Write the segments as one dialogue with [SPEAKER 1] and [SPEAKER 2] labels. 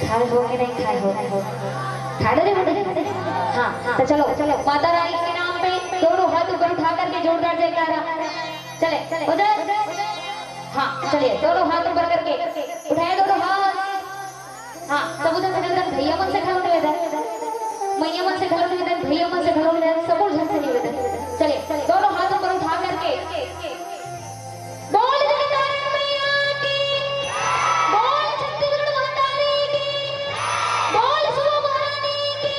[SPEAKER 1] खाए हो कि नहीं खाए हो? खाए रे बेटे। हाँ तो चलो चलो माता रानी के नाम पे दोनों हाथ ऊपर उठा करके जोरदार जयकारा। चले उधर। हाँ चलिए दोनों हाथ ऊपर करके उठाए दोनों हाथ। हाँ सब उधर से निवेदन भैया मन से खड़ो निवेदन, मैया मन से खड़ो निवेदन, भैया मन से खड़ो निवेदन, सब उधर से निवेदन। चलिए दोनों हाथ ऊपर उठा करके बोल जयकारा मैया की, बोल छत्तीसगढ़ माता रानी की, बोल सुबह महारानी की।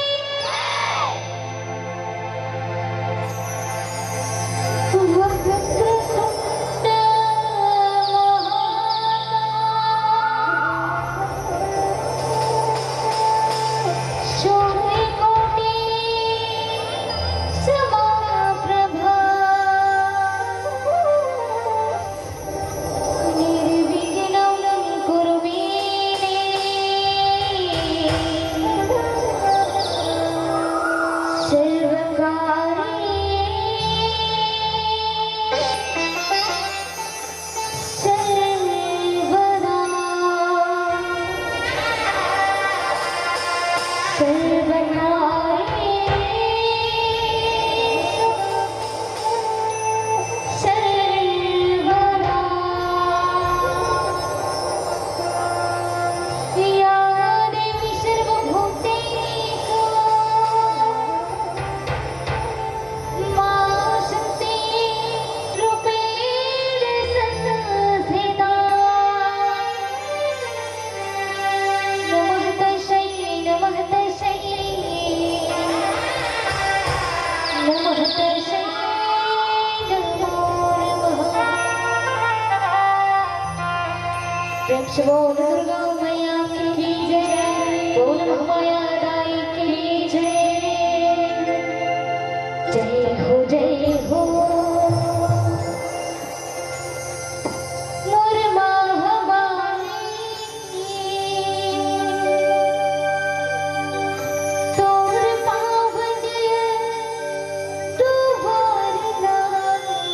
[SPEAKER 1] बोल दुर्गा मैया की जय, बोल माया रानी की जय। जय हो मोर महामाई, तोर पावन दुआर लागे।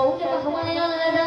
[SPEAKER 1] मौन महमाया